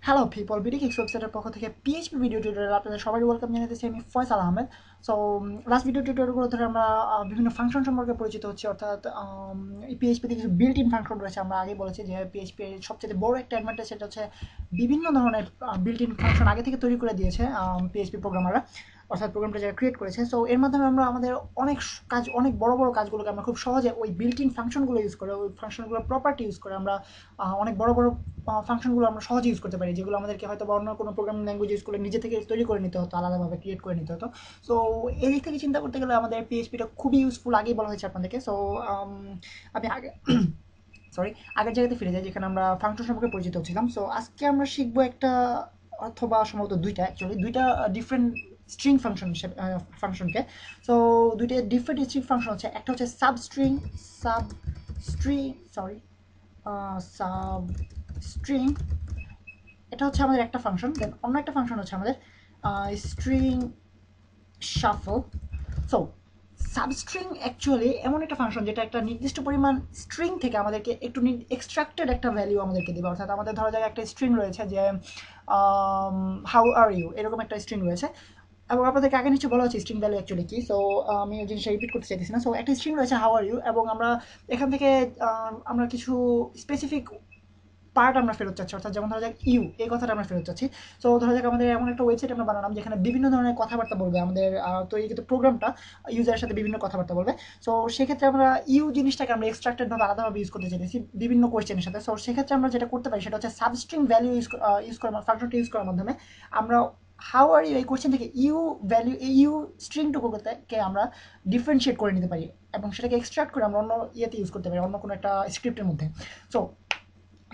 Hello people, BD kicks ওয়েবসাইটের পক্ষ থেকে পিএইচপি ভিডিও টিউটোরিয়াল আপনাদের সবাই ওয়েলকাম জানাতেছি। আমি Faisal Ahmed. So last video টিউটোরিয়ালগুলো ধরে আমরা বিভিন্ন ফাংশন সম্পর্কে পরিচিত হচ্ছি, অর্থাৎ এই পিএইচপিতে কিছু বিল্ট ইন ফাংশন রয়েছে। আমরা আগে বলেছি যে পিএইচপি এর সবচেয়ে বড় একটা অ্যাডভান্টেজ সেটা হচ্ছে বিভিন্ন ধরনের বিল্ট ইন ফাংশন আগে থেকে তৈরি করে দিয়েছে পিএইচপি প্রোগ্রামাররা, অর্থাৎ প্রোগ্রামটা যারা ক্রিয়েট করেছে। সো এর মাধ্যমে আমরা আমাদের অনেক কাজ, অনেক বড় বড় কাজগুলোকে আমরা খুব সহজে ওই বিল্ট ইন ফাংশনগুলো ইউজ করে, ওই ফাংশনগুলোর প্রপার্টি ইউজ করে আমরা অনেক বড় বড় ফাংশনগুলো আমরা সহজে ইউজ করতে পারি, যেগুলো আমাদেরকে হয়তো বা অন্য কোনো প্রোগ্রামিং ল্যাঙ্গুয়েজ ইউজ করে নিজে থেকে তৈরি করে নিতে হতো, আলাদাভাবে ক্রিয়েট করে নিতে হতো। সো এই দিক থেকে চিন্তা করতে গেলে আমাদের পিএইচপিটা খুবই ইউজফুল, আগেই বলা হয়েছে আপনাদেরকে। সো আমি আগে সরি আগের জায়গাতে ফিরে যাই যেখানে আমরা ফাংশন সম্পর্কে পরিচিত হচ্ছিলাম। সো আজকে আমরা শিখবো একটা, অথবা সম্ভবত দুইটা, অ্যাকচুয়ালি দুইটা ডিফারেন্ট স্ট্রিং ফাংশন হিসেবে ফাংশনকে। সো দুইটা ডিফারেন্ট স্ট্রিং ফাংশন হচ্ছে, একটা হচ্ছে substring sub string sorry sub string, এটা হচ্ছে আমাদের একটা ফাংশন। দেন অন্য একটা ফাংশন হচ্ছে আমাদের string shuffle. So substring actually এমন একটা ফাংশন যেটা একটা নির্দিষ্ট পরিমাণ স্ট্রিং থেকে আমাদেরকে একটু এক্সট্রাক্টেড একটা ভ্যালু আমাদেরকে দেবে। অর্থাৎ আমাদের ধরা যায় একটা স্ট্রিং রয়েছে যে হাউ আর ইউ, এরকম একটা স্ট্রিং রয়েছে, এবং আপনাদেরকে আগে নিচে বলা হচ্ছে স্ট্রিং ভ্যালু অ্যাকচুয়ালি কি। সো আমি ওই জিনিসটা রিপিট করতে চাইতেছি না। সো একটা স্ট্রিং রয়েছে হাউ আর ইউ, এবং আমরা এখান থেকে আমরা কিছু স্পেসিফিক পার্ট আমরা ফেরত চাচ্ছি, অর্থাৎ যেমন ধরা যাক ইউ, এই কথাটা আমরা ফেরত চাচ্ছি। সো ধরা যাক আমাদের এমন একটা ওয়েবসাইট আমরা বানালাম যেখানে বিভিন্ন ধরনের কথাবার্তা বলবে, আমাদের তৈরিকৃত প্রোগ্রামটা ইউজারের সাথে বিভিন্ন কথাবার্তা বলবে। সো সেক্ষেত্রে আমরা ইউ জিনিসটাকে আমরা এক্সট্রাক্টেডভাবে আলাদাভাবে ইউজ করতে চাইছি বিভিন্ন কোয়েশ্চেনের সাথে। সো সেক্ষেত্রে আমরা যেটা করতে পারি সেটা হচ্ছে সাবস্ট্রিং ভ্যালু ইউজ করার ফাংশনটা ইউজ করার মাধ্যমে আমরা হাউ আর ইউ এই কোয়েশ্চেন থেকে ইউ ভ্যালু, এই ইউ স্ট্রিংটুকুকে আমরা ডিফারেন্সিয়েট করে নিতে পারি, এবং সেটাকে এক্সট্রাক্ট করে আমরা অন্য ইয়েতে ইউজ করতে পারি, অন্য কোনো একটা স্ক্রিপ্টের মধ্যে। সো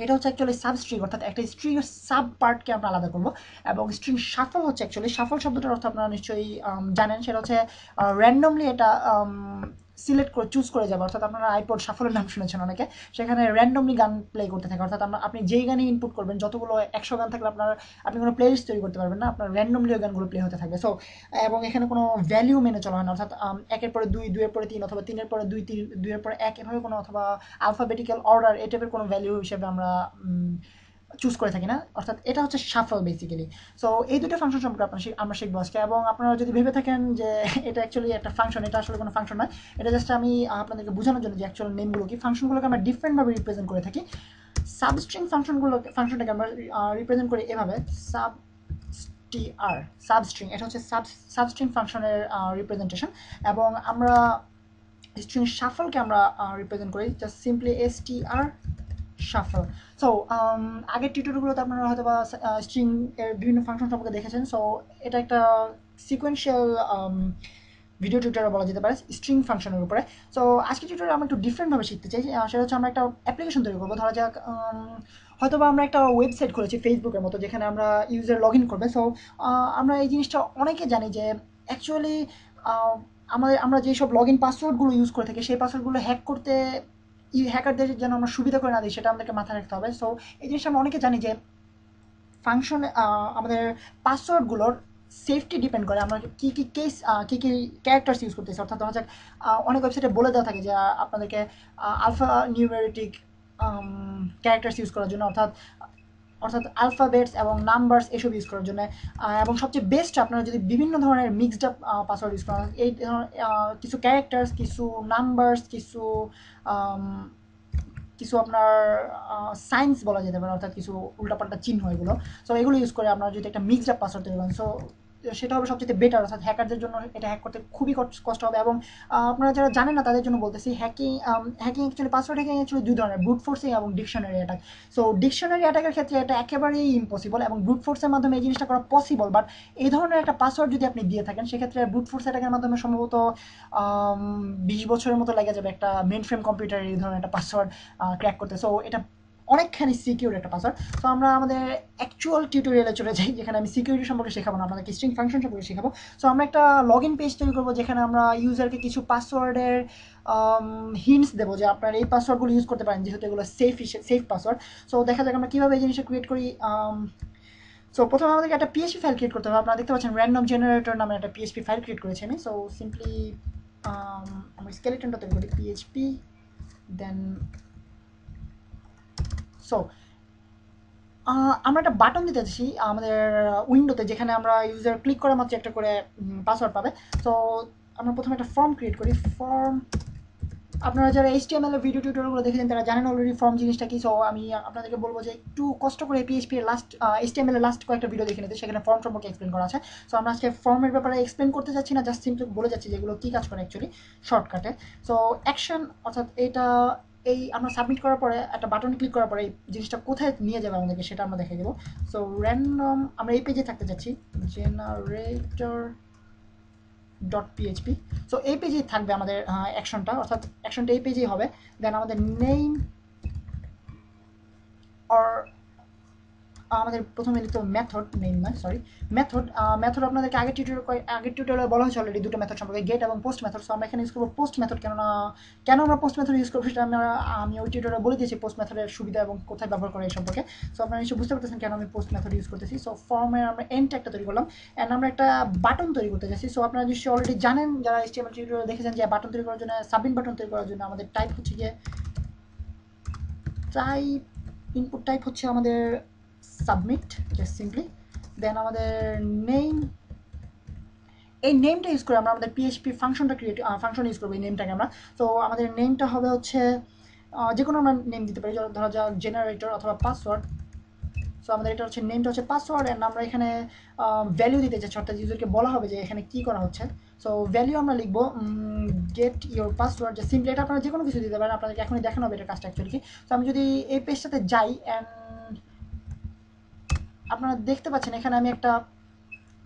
এটা হচ্ছে অ্যাকচুয়ালি সাব স্ট্রিং, অর্থাৎ একটা স্ট্রিং এর সাব পার্টকে আমরা আলাদা করবো। এবং স্ট্রিং শাফল হচ্ছে অ্যাকচুয়ালি, শাফল শব্দটার অর্থ আপনারা নিশ্চয়ই জানেন, সেটা হচ্ছে র্যান্ডমলি এটা সিলেক্ট করে চুজ করে যাবে। অর্থাৎ আপনারা আইপড শাফলের নাম শুনেছেন অনেকে, সেখানে র্যান্ডমলি গান প্লে করতে থাকে। অর্থাৎ আপনি যেই গানই ইনপুট করবেন, যতগুলো 100 গান থাকলে আপনি কোনো প্লে লিস্ট তৈরি করতে পারবেন না, আপনার র্যান্ডমলি ওই গানগুলো প্লে হতে থাকবে। সো এবং এখানে কোনো ভ্যালিউ মেনে চলা হয় না, অর্থাৎ একের পরে দুই, দুইয়ের পরে তিন, অথবা তিনের পরে দুই, দুইয়ের পরে এক, এভাবে কোনো, অথবা আলফাবেটিক্যাল অর্ডার এই টাইপের কোনো ভ্যালু হিসেবে আমরা চুজ করে থাকি না। অর্থাৎ এটা হচ্ছে শাফল বেসিক্যালি। সো এই দুটো ফাংশন সম্পর্কে আমরা শিখবো আজকে। এবং আপনারা যদি ভেবে থাকেন যে এটা অ্যাকচুয়ালি একটা ফাংশন, এটা আসলে কোনো ফাংশন নয়, এটা জাস্ট আমি আপনাদেরকে বোঝানোর জন্য যে অ্যাকচুয়াল নেমগুলো কি, ফাংশনগুলোকে আমরা ডিফারেন্টভাবে রিপ্রেজেন্ট করে থাকি। সাবস্ট্রিং ফাংশনটাকে আমরা রিপ্রেজেন্ট করি এভাবে, সাবস্ট্রিং, এটা হচ্ছে সাবস্ট্রিং ফাংশনের রিপ্রেজেন্টেশন। এবং আমরা স্ট্রিং শাফলকে আমরা রিপ্রেজেন্ট করি just simply STR shuffle. So আগের টিউটোরিয়ালগুলোতে আপনারা হয়তো বা স্ট্রিং এর বিভিন্ন ফাংশন সম্পর্কে দেখেছেন। সো এটা একটা সিকোয়েন্সিয়াল ভিডিও টিউটোরিয়াল বলা যেতে পারে স্ট্রিং ফাংশনের উপরে। সো আজকে টিউটোরিয়াল আমরা একটু ডিফারেন্টভাবে শিখতে চাই। সেটা হচ্ছে আমরা একটা অ্যাপ্লিকেশন তৈরি করবো। ধরা যাক হয়তো বা আমরা একটা ওয়েবসাইট খুলেছি ফেসবুকের মতো, যেখানে আমরা ইউজার লগ ইন করবে। সো আমরা এই জিনিসটা অনেকে জানি যে অ্যাকচুয়ালি আমরা যেসব লগ ইন পাসওয়ার্ডগুলো ইউজ করে থাকি, সেই পাসওয়ার্ডগুলো হ্যাক করতে হ্যাকারদের যেন আমরা সুবিধা করে না দিই, সেটা আমাদেরকে মাথায় রাখতে হবে। সো এই জিনিসটা আমরা অনেকে জানি যে ফাংশন, আমাদের পাসওয়ার্ডগুলোর সেফটি ডিপেন্ড করে আমরা কী কী কেস, কী কী ক্যারেক্টার্স ইউজ করতেছি। অর্থাৎ ধরা যাক অনেক ওয়েবসাইটে বলে দেওয়া থাকে যে আপনাদেরকে আলফা নিউমেরিটিক ক্যারেক্টার্স ইউজ করার জন্য, অর্থাৎ অর্থাৎ আলফাবেটস এবং নাম্বারস এসব ইউজ করার জন্য। এবং সবচেয়ে বেস্ট আপনারা যদি বিভিন্ন ধরনের মিক্সড আপ পাসওয়ার্ড ইউজ করেন, এই কিছু ক্যারেক্টার্স, কিছু নাম্বারস, কিছু কিছু আপনার সায়েন্স বলা যেতে পারে, অর্থাৎ কিছু উল্টাপাল্টা চিহ্ন এগুলো। সো এগুলো ইউজ করে আপনারা যদি একটা মিক্সড আপ পাসওয়ার্ড তৈরি করেন, সো সেটা হবে সবচেয়ে বেটার। অর্থাৎ হ্যাকারদের জন্য এটা হ্যাক করতে খুবই কষ্ট হবে। এবং আপনারা যারা জানেন না তাদের জন্য বলতেছি, hacking actually, password hacking actually দুই ধরনের, ব্রুট ফোর্সিং এবং ডিকশনারি অ্যাটাক। সো ডিকশনারি অ্যাটাকের ক্ষেত্রে এটা একেবারেই ইম্পসিবল, এবং ব্রুট ফোর্সের মাধ্যমে এই জিনিসটা করা পসিবল। বাট এই ধরনের একটা পাসওয়ার্ড যদি আপনি দিয়ে থাকেন, সেক্ষেত্রে ব্রুট ফোর্স অ্যাটাকের মাধ্যমে সম্ভবত 20 বছরের মতো লেগে যাবে একটা মেইন ফ্রেম কম্পিউটারে এই ধরনের একটা পাসওয়ার্ড ক্র্যাক করতে। সো এটা অনেকখানি সিকিউর একটা পাসওয়ার্ড। তো আমরা আমাদের অ্যাকচুয়াল টিউটোরিয়ালে চলে যাই, যেখানে আমি সিকিউরিটি সম্পর্কে শেখাবো না, আপনাদেরকে স্ট্রিং ফাংশন সম্পর্কে শেখাবো। সো আমরা একটা লগ ইন পেজ তৈরি করবো, যেখানে আমরা ইউজারকে কিছু পাসওয়ার্ডের হিন্টস দেবো যে আপনার এই পাসওয়ার্ডগুলো ইউজ করতে পারেন, যেহেতু এগুলো সেফ পাসওয়ার্ড। সো দেখা যাক আমরা কীভাবে এই জিনিসটা ক্রিয়েট করি। সো প্রথমে আমাদেরকে একটা পিএইচপি ফাইল ক্রিয়েট করতে হবে। আপনারা দেখতে পাচ্ছেন র্যান্ডম জেনারেটর নামে একটা পিএইচপি ফাইল ক্রিয়েট করেছি আমি। সো সিম্পলি আমরা স্কেলেটনটা তৈরি করি, পিএইচপি, দেন সো আমরা একটা বাটন দিতে যাচ্ছি আমাদের উইন্ডোতে, যেখানে আমরা ইউজার ক্লিক করা মাত্র একটা করে পাসওয়ার্ড পাবে। সো আমরা প্রথমে একটা ফর্ম ক্রিয়েট করি। ফর্ম, আপনারা যারা HTML এর ভিডিও টিউটোরিয়ালগুলো দেখেছেন তারা জানেন অলরেডি ফর্ম জিনিসটা কি। সো আমি আপনাদেরকে বলবো যে একটু কষ্ট করে PHP এর লাস্ট HTML এর লাস্ট কয়েকটা ভিডিও দেখে নিতে, সেখানে ফর্ম সম্পর্কে এক্সপ্লেন করা আছে। সো আমরা আজকে ফর্মের ব্যাপারে এক্সপ্লেন করতে যাচ্ছি না, জাস্ট সিম্পলি বলে যাচ্ছি যেগুলো কী কাজ করে অ্যাকচুয়ালি শর্টকাটে। সো অ্যাকশন, অর্থাৎ এটা এই আমরা সাবমিট করার পরে একটা বাটন ক্লিক করার পরে এই জিনিসটা কোথায় নিয়ে যাবে আমাদেরকে সেটা আমরা দেখে দেবো। সো র্যান্ডম, আমরা এই পেজে থাকতে যাচ্ছি, জেনারেটর .php। সো এই পেজেই থাকবে আমাদের অ্যাকশনটা, অর্থাৎ অ্যাকশনটা এই পেজেই হবে। দেন আমাদের নেম অর আমাদের প্রথমে লিখতে হবে মেথড, নেম নয় সরি, মেথড। মেথড আপনাদেরকে আগের টিউটোরিয়ালে বলা হয়েছে অলরেডি দুটো মেথড সম্পর্কে, গেট এবং পোস্ট মেথড। সো আমরা এখানে ইউজ করবো পোস্ট মেথড। কেন আমরা পোস্ট মেথড ইউজ করবো সেটা আমি ওই টিউটোরিয়ালে বলে দিয়েছি, পোস্ট মেথডের সুবিধা এবং কোথায় ব্যবহার করে এই সম্পর্কে। সো আপনারা নিশ্চয়ই বুঝতে পারতেছেন কেন আমি পোস্ট মেথড ইউজ করতেছি। সো ফর্মের আমরা এন্ড একটা তৈরি করলাম, অ্যান্ড আমরা একটা বাটন তৈরি করতে যাচ্ছি। সো আপনারা নিশ্চয়ই অলরেডি জানেন যারা HTML টিউটোরিয়াল দেখেছেন যে বাটন তৈরি করার জন্য, সাবমিট বাটন তৈরি করার জন্য আমাদের টাইপ হচ্ছে গিয়ে টাইপ, ইনপুট টাইপ হচ্ছে আমাদের সাবমিট, জাস্ট সিম্পলি। দেন আমাদের নেম, এই নেমটা ইউজ করে আমরা আমাদের PHP ফাংশনটা ফাংশন ইউজ করবো এই নেমটাকে আমরা। তো আমাদের নেমটা হবে হচ্ছে যে কোনো আমরা নেম দিতে পারি, ধরা যাক জেনারেটর অথবা পাসওয়ার্ড। সো আমাদের এটা হচ্ছে নেমটা হচ্ছে পাসওয়ার্ড, অ্যান্ড আমরা এখানে ভ্যালু দিতে চাচ্ছি, অর্থাৎ ইউজারকে বলা হবে যে এখানে কী করা হচ্ছে। সো ভ্যালু আমরা লিখবো গেট ইউর পাসওয়ার্ড, যে সিম্পলি এটা আপনারা যে কোনো কিছু দিতে পারেন, আপনাদেরকে এখনই দেখানো হবে এটা কাজটা অ্যাকচুয়ালি কি। তো আমি যদি এই পেজটাতে যাই, অ্যান্ড আপনারা দেখতে পাচ্ছেন এখানে আমি একটা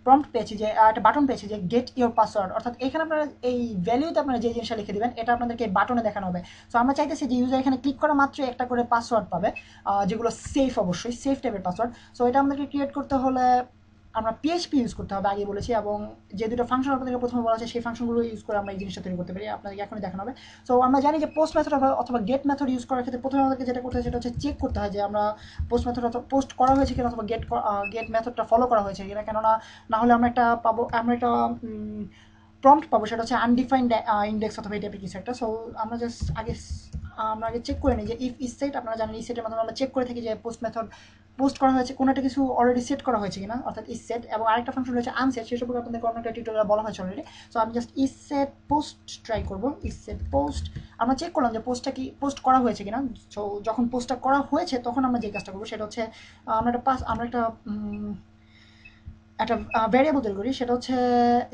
প্রম্পট পেয়েছি, যে একটা বাটন পেয়েছি যে গেট ইউর পাসওয়ার্ড, অর্থাৎ এখানে আপনারা এই ভ্যালুতে আপনারা যে জিনিসটা লিখে দেবেন এটা আপনাদেরকে বাটনে দেখানো হবে। সো আমরা চাইতেছি যে ইউজার এখানে ক্লিক করা মাত্রই একটা করে পাসওয়ার্ড পাবে, যেগুলো সেফ, অবশ্যই সেফ টাইপের পাসওয়ার্ড। সো এটা আমাদেরকে ক্রিয়েট করতে হলে আমরা PHP ইউজ করতে হবে, আগে বলেছি, এবং যে দুটো ফাংশন আপনাদেরকে প্রথমে বলা আছে সেই ফাংশনগুলো ইউজ করে আমরা এই জিনিসটা তৈরি করতে পারি, আপনাদেরকে এখনই দেখানো হবে। সো আমরা জানি যে পোস্ট মেথড অথবা গেট মেথড ইউজ করার ক্ষেত্রে প্রথমে আমাদেরকে যেটা করতে হয় সেটা হচ্ছে চেক করতে হয় যে আমরা পোস্ট মেথড অথবা পোস্ট করা হয়েছে কিনা, অথবা গেট মেথডটা ফলো করা হয়েছে কিনা। কেননা না হলে আমরা একটা প্রম্পট পাবো, সেটা হচ্ছে আনডিফাইন্ড ইন্ডেক্স অথবা এই টাইপের কিছু একটা। সো আমরা জাস্ট আমরা আগে চেক করে নিই যে ইফ ইস সেট, আপনারা জানেন ইস সেটের মাধ্যমে আমরা চেক করে থাকি যে পোস্ট করা হয়েছে, কোনো একটা কিছু অলরেডি সেট করা হয়েছে কিনা, অর্থাৎ ইস সেট। এবং আরেকটা ফাংশন রয়েছে আনসেট, সেই সম্পর্কে আপনাদের কোনো একটা টিউটোরিয়াল বলা হয়েছে অলরেডি। সো আমি জাস্ট ইস সেট পোস্ট ট্রাই করবো, ইস সেট পোস্ট। আমরা চেক করলাম যে পোস্ট করা হয়েছে কিনা। সো যখন পোস্টটা করা হয়েছে তখন আমরা যে কাজটা করবো সেটা হচ্ছে আমরা একটা ভ্যারিয়েবল তৈরি করি, সেটা হচ্ছে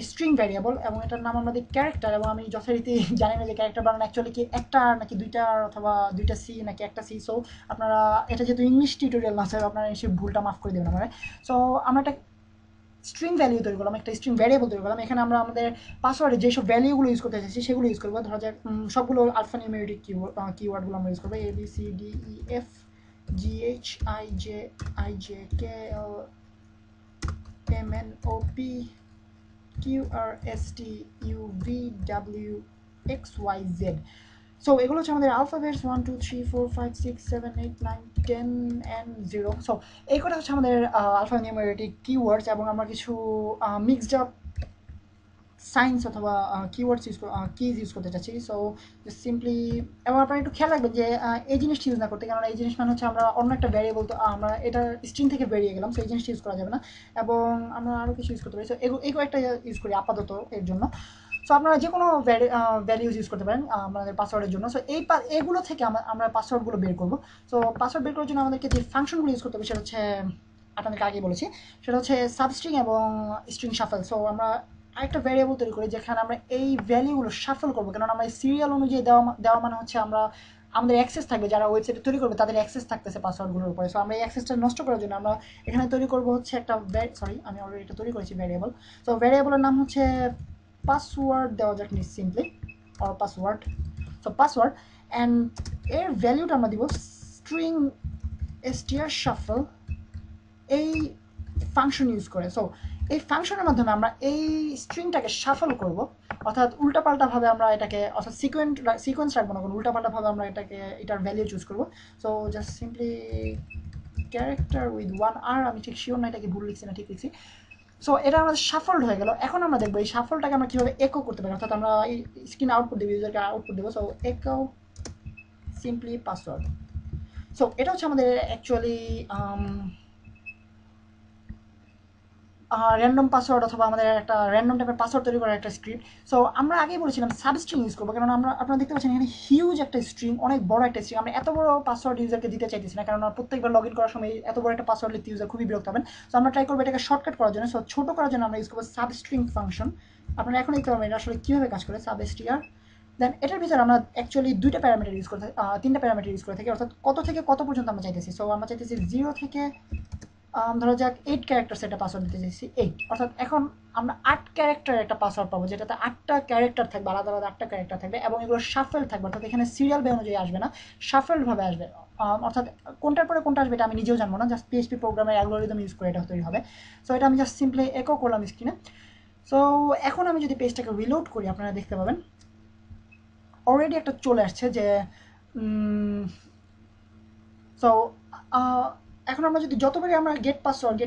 স্ট্রিং ভ্যারিয়েবল, এবং এটার নাম আমরা দিই ক্যারেক্টার। এবং আমি যথারীতি জানি না যে ক্যারেক্টার বানানো অ্যাকচুয়ালি কি একটা নাকি দুইটা, অথবা দুইটা সি নাকি একটা সি। সো আপনারা এটা যেহেতু ইংলিশ টিউটোরিয়াল না স্যার, আপনারা সেই ভুলটা মাফ করে দেবেন আমার। সো আমরা একটা স্ট্রিং ভ্যালু তৈরি করলাম, একটা স্ট্রিং ভ্যারিয়েবল তৈরি করলাম। এখানে আমরা আমাদের পাসওয়ার্ডে যেসব ভ্যালুগুলো ইউজ করতে চাইছি সেগুলো ইউজ করবো। ধরা যাক সবগুলো আলফানিউমেরিক কিওয়ার্ডগুলো আমরা ইউজ করবো, ABCDEFGHIJKLMNOPQRSTUVWXYZ। সো এগুলো হচ্ছে আমাদের আলফাবেটস 1 2 3 4 5 6 7 8 9 10 and 0। সো এই কটা হচ্ছে আমাদের আলফানিউমেরিক কিওয়ার্ডস, এবং আমরা কিছু মিক্সড আপ সাইন্স অথবা কিজ ইউজ করতে চাচ্ছি। সো সিম্পলি, এবং আপনারা একটু খেয়াল রাখবেন যে এই জিনিসটা ইউজ না করতে, কারণ এই জিনিস মানে হচ্ছে আমরা অন্য একটা ভ্যারিয়েবল, তো আমরা এটা স্ট্রিং থেকে বেরিয়ে গেলাম, সো এই জিনিসটা ইউজ করা যাবে না। এবং আমরা আরও কিছু ইউজ করতে পারি। সো এই কয়েকটা ইউজ করি আপাতত এর জন্য। সো আপনারা যে কোনো ভ্যালিউজ ইউজ করতে পারেন আমাদের পাসওয়ার্ডের জন্য। সো এগুলো থেকে আমরা পাসওয়ার্ডগুলো বের করবো। সো পাসওয়ার্ড বের করার জন্য আমাদেরকে যে ফাংশনগুলো ইউজ করতে হবে সেটা হচ্ছে আপনাদেরকে আগে বলেছি, সেটা হচ্ছে সাবস্ট্রিং এবং স্ট্রিং শাফেল। সো আমরা আরেকটা ভ্যারিয়েবল তৈরি করি যেখানে আমরা এই ভ্যালুগুলো শাফল করবো, কেননা আমরা এই সিরিয়াল অনুযায়ী দেওয়া মানে হচ্ছে আমাদের অ্যাক্সেস থাকবে, যারা ওয়েবসাইটে তৈরি করবে তাদের অ্যাক্সেস থাকতেছে পাসওয়ার্ডগুলোর উপরে। সো আমরা এই অ্যাক্সেসটা নষ্ট করার জন্য আমরা এখানে তৈরি করবো হচ্ছে একটা আমি অলরেডি এটা তৈরি করেছি ভ্যারিয়েবল। সো ভ্যারিয়েবলের নাম হচ্ছে পাসওয়ার্ড দেওয়া যাক simply, or password. So password, and এর ভ্যালুটা আমরা দিব স্ট্রিং str shuffle এই ফাংশন ইউজ করে। সো এই ফাংশনের মাধ্যমে আমরা এই স্ট্রিংটাকে শাফল করব, অর্থাৎ উল্টাপাল্টাভাবে আমরা এটাকে, অর্থাৎ সিকোয়েন্স রাখবো না, কোনো উল্টাপাল্টাভাবে আমরা এটার ভ্যালু চুজ করবো। So just simply character with 1R, আমি ঠিক শিওর না এটা কি ভুল লিখছি না ঠিক লিখছি। সো এটা আমাদের শাফলড হয়ে গেল। এখন আমরা দেখবো এই শাফলটাকে আমরা কীভাবে একো করতে পারি, অর্থাৎ আমরা এই স্ক্রিন আউটপুট দেবো, ইউজারকে আউটপুট দেবো। সো একো সিম্পলি পাসওয়ার্ড। সো এটা হচ্ছে আমাদের অ্যাকচুয়ালি র্যান্ডম পাসওয়ার্ড অথবা আমাদের একটা র্যান্ডম টাইপের পাসওয়ার্ড তৈরি করার একটা স্ক্রিপ্ট। সো আমরা আগেই বলেছিলাম সাবস্ট্রিং ইউজ করবো, কারণ আমরা আপনারা দেখতে পাচ্ছেন এখানে হিউজ একটা স্ট্রিং, অনেক বড় একটা স্ট্রিং। আমরা এত বড় পাসওয়ার্ড ইউজারকে দিতে চাইতেছি না, কারণ প্রত্যেকবার লগ ইন করার সময় এত বড় একটা পাসওয়ার্ড লিখতে ইউজার খুবই বিরক্ত হবেন। সো আমরা ট্রাই করবো এটাকে শর্টকাট করার জন্য। সো ছোটো করার জন্য আমরা ইউজ করবো সাবস্ট্রিং ফাংশন। আপনারা এখন দেখতে পাবেন এটা আসলে কীভাবে কাজ করে, সাবস্ট্রিয়ার। দেন এটার ভিতরে আমরা অ্যাকচুয়ালি দুইটা প্যারামিটার ইউজ করে থাকি, তিনটা প্যারামিটার ইউজ করে থাকি, অর্থাৎ কত থেকে কত পর্যন্ত আমরা চাইতেছি। সো আমরা চাইতেছি 0 থেকে ধরা যাক 8 ক্যারেক্টার একটা পাসওয়ার্ড দিতে চাইছি 8, অর্থাৎ এখন আমরা 8 ক্যারেক্টার একটা পাসওয়ার্ড পাবো, যেটাতে 8টা ক্যারেক্টার থাকবে, আলাদা আলাদা 8টা ক্যারেক্টার থাকবে, এবং এগুলো শাফেল থাকবে, অর্থাৎ এখানে সিরিয়াল বে অনুযায়ী আসবে না, শাফেলভাবে আসবে। অর্থাৎ কোনটার পরে কোনটা আসবে এটা আমি নিজেও জানবো না, জাস্ট পিএইচপি প্রোগ্রামের অ্যালগরিদম ইউজ করে এটা তৈরি হবে। সো এটা আমি জাস্ট সিম্পলি একো করলাম স্ক্রিনে। সো এখন আমি যদি পেজটাকে রিলোড করি, আপনারা দেখতে পাবেন অলরেডি একটা চলে আসছে যে সো এখন আমরা যদি যতবারই আমরা গেট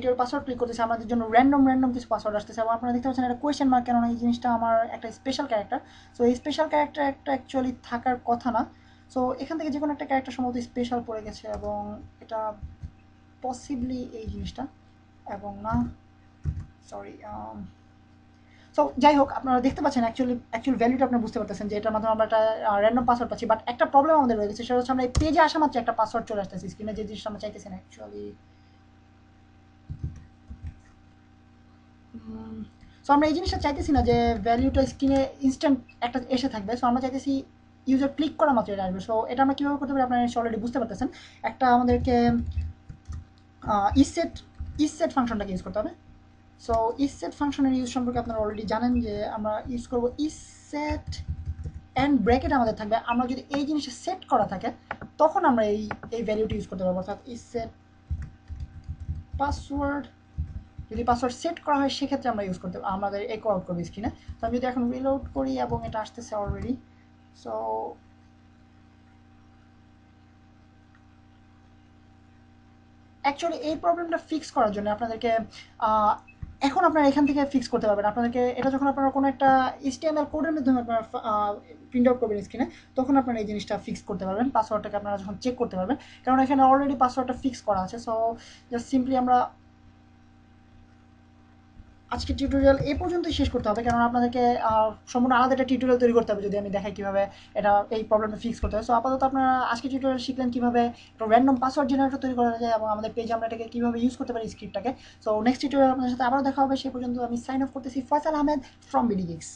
ইউর পাসওয়ার্ড ক্লিক করতেছি, আমাদের জন্য র্যান্ডম কিছু পাসওয়ার্ড আসতেছে, এবং আপনারা দেখতে পাচ্ছেন একটা কোয়েশ্চেন মার্ক, কেননা এই জিনিসটা আমার একটা স্পেশাল ক্যারেক্টার। সো এই স্পেশাল ক্যারেক্টার একটা অ্যাকচুয়ালি থাকার কথা না। সো এখান থেকে যে কোনো একটা ক্যারেক্টার সম্ভবত স্পেশাল পড়ে গেছে, এবং এটা পসিবলি এই জিনিসটা, এবং না, সরি। সো যাই হোক, আপনারা দেখতে পাচ্ছেন অ্যাকচুয়াল ভ্যালুটা আপনারা বুঝতে পারতেছেন যে এটার মাধ্যমে আমরা একটা র্যান্ডম পাসওয়ার্ড পাচ্ছি। বাট একটা প্রবলেম আমাদের রয়ে গেছে, সেটা হচ্ছে আমরা এই পেজে আসা মাত্র একটা পাসওয়ার্ড চলে আসতেছে স্ক্রিনে, যে জিনিসটা আমরা চাইতেছি না অ্যাকচুয়ালি। সো আমরা এই জিনিসটা চাইতেছি না যে ভ্যালুটা স্ক্রিনে ইনস্ট্যান্ট একটা এসে থাকবে। সো আমরা চাইতেছি ইউজার ক্লিক করা মাত্র এটা আসবে। সো এটা আমরা কীভাবে করতে পারি আপনারা অলরেডি বুঝতে পারতেছেন। একটা আমাদেরকে ইসেট ফাংশনটাকে ইউজ করতে হবে। সো ইসেট ফাংশনের ইউজ সম্পর্কে আপনারা অলরেডি জানেন যে আমরা ইউজ করবো ইসেট অ্যান্ড ব্র্যাকেট আমাদের থাকবে। আমরা যদি এই জিনিসটা সেট করা থাকে তখন আমরা এই ভ্যালুটি ইউজ করতে পারবো, অর্থাৎ ইসেট পাসওয়ার্ড। যদি পাসওয়ার্ড সেট করা হয় সেক্ষেত্রে আমরা ইউজ করতে আমাদের একো আউট করবো স্ক্রিনে। তো আমি যদি এখন রিলোড করি এবং এটা আসতেছে অলরেডি। সো অ্যাকচুয়ালি এই প্রবলেমটা ফিক্স করার জন্য আপনাদেরকে এখন আপনারা এখান থেকে ফিক্স করতে পারবেন। আপনাদেরকে এটা যখন আপনারা কোনো একটা HTML কোডের মাধ্যমে আপনারা প্রিন্ট আউট করবেন স্ক্রিনে, তখন আপনারা এই জিনিসটা ফিক্স করতে পারবেন, পাসওয়ার্ডটাকে আপনারা যখন চেক করতে পারবেন, কারণ এখানে অলরেডি পাসওয়ার্ডটা ফিক্স করা আছে। সো জাস্ট সিম্পলি আমরা আজকে টিউটোরিয়াল এই পর্যন্তই শেষ করতে হবে, কারণ আপনাদেরকে সম্পূর্ণ আলাদা একটা টিউটোরিয়াল তৈরি করতে হবে যদি আমি দেখাই কীভাবে এটা এই প্রবলেমটা ফিক্স করতে হয়। সো আপাতত আপনারা আজকে টিউটোরিয়াল শিখলেন কীভাবে একটা র্যান্ডম পাসওয়ার্ড জেনারেটর তৈরি করা যায়, এবং আমাদের পেজে আমরা এটাকে কীভাবে ইউজ করতে পারি স্ক্রিপ্টটাকে। সো নেক্সট টিউটোরিয়াল আপনাদের সাথে আবারও দেখা হবে। সেই পর্যন্ত আমি সাইন অফ করতেছি, Faisal Ahmed from BD gigs.